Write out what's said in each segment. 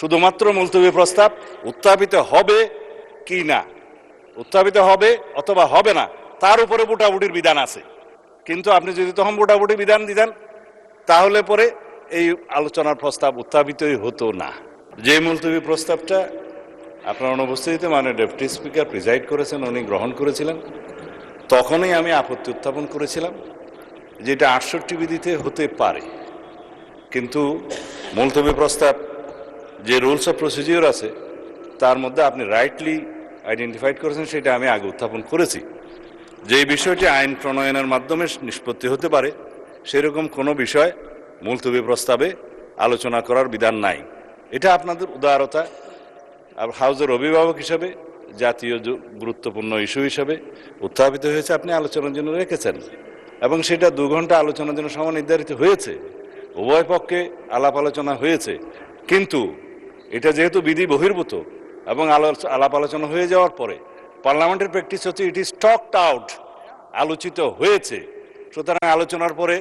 শুধুমাত্র মুলতবি প্রস্তাব উত্থাপিত হবে কি না, উত্থাপিত হবে অথবা হবে না তার উপরে ভোটাভুটির বিধান আছে। কিন্তু আপনি যদি তখন ভোটাভুটি বিধান দিতেন তাহলে পরে এই আলোচনার প্রস্তাব উত্থাপিতই হতো না। যে মুলতবি প্রস্তাবটা আপনার অনুপস্থিতিতে মানে ডেপুটি স্পিকার প্রিজাইড করেছেন, উনি গ্রহণ করেছিলেন, তখনই আমি আপত্তি উত্থাপন করেছিলাম যেটা 68 বিধিতে হতে পারে। কিন্তু মুলতবি প্রস্তাব যে রুলস অফ প্রসিডিওর আছে তার মধ্যে আপনি রাইটলি আইডেন্টিফাইড করেছেন, সেটা আমি আগে উত্থাপন করেছি। যে বিষয়টি আইন প্রণয়নের মাধ্যমে নিষ্পত্তি হতে পারে সেরকম কোনো বিষয় মুলতবি প্রস্তাবে আলোচনা করার বিধান নাই। এটা আপনাদের উদারতা, হাউজের অভিভাবক হিসাবে জাতীয় গুরুত্বপূর্ণ ইস্যু হিসাবে উত্থাপিত হয়েছে, আপনি আলোচনার জন্য রেখেছেন এবং সেটা 2 ঘন্টা আলোচনার জন্য সময় নির্ধারিত হয়েছে, উভয় পক্ষে আলাপ আলোচনা হয়েছে। কিন্তু এটা যেহেতু বিধি বহির্ভূত এবং আলাপ আলোচনা হয়ে যাওয়ার পরে পার্লামেন্টের প্র্যাকটিস হচ্ছে ইট ইজ টকড আউট, আলোচিত হয়েছে, সুতরাং আলোচনার পরে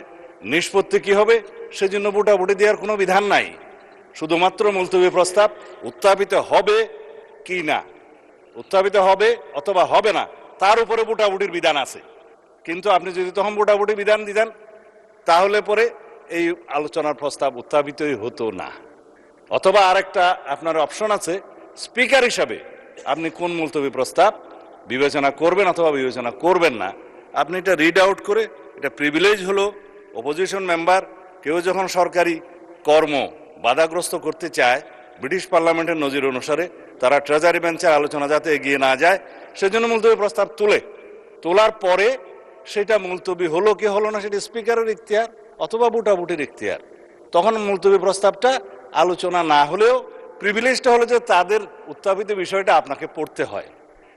নিষ্পত্তি কি হবে সেজন্য ভোটাভুটি দেওয়ার কোনো বিধান নাই। শুধুমাত্র মুলতবি প্রস্তাব উত্থাপিত হবে কি না, উত্থাপিত হবে অথবা হবে না তার উপরে ভোটাভুটির বিধান আছে। কিন্তু আপনি যদি তখন ভোটাভুটি বিধান দিতেন তাহলে পরে এই আলোচনার প্রস্তাব উত্থাপিতই হতো না। অথবা আরেকটা আপনার অপশন আছে, স্পিকার হিসাবে আপনি কোন মুলতবি প্রস্তাব বিবেচনা করবেন অথবা বিবেচনা করবেন না, আপনি এটা রিড আউট করে, এটা প্রিভিলেজ হলো অপোজিশন মেম্বার কেউ যখন সরকারি কর্ম বাধাগ্রস্ত করতে চায় ব্রিটিশ পার্লামেন্টের নজির অনুসারে তারা ট্রেজারি বেঞ্চের আলোচনা যাতে এগিয়ে না যায় সেজন্য মুলতবি প্রস্তাব তোলার পরে সেটা মুলতবি হলো কি হলো না সেটা স্পিকারের ইখতিয়ার অথবা ভোটাভুটির ইখতিয়ার। তখন মুলতবি প্রস্তাবটা আলোচনা না হলেও প্রিভিলেজটা হলো যে তাদের উত্থাপিত বিষয়টা আপনাকে পড়তে হয়,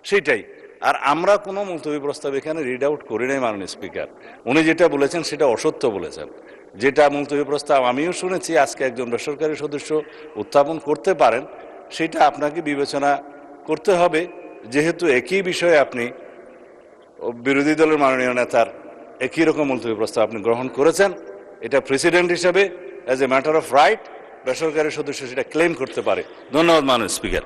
সেটাই। আর আমরা কোনো মুলতবি প্রস্তাব এখানে রিড আউট করি নাই মাননীয় স্পিকার। উনি যেটা বলেছেন সেটা অসত্য বলেছেন। যেটা মুলতবি প্রস্তাব আমিও শুনেছি আজকে একজন বেসরকারি সদস্য উত্থাপন করতে পারেন, সেটা আপনাকে বিবেচনা করতে হবে, যেহেতু একই বিষয়ে আপনি বিরোধী দলের মাননীয় নেতার একই রকম মুলতবি প্রস্তাব আপনি গ্রহণ করেছেন। এটা প্রেসিডেন্ট হিসেবে as a matter of right বেসরকারি সদস্য সেটা ক্লেম করতে পারে। ধন্যবাদ মাননীয় স্পিকার।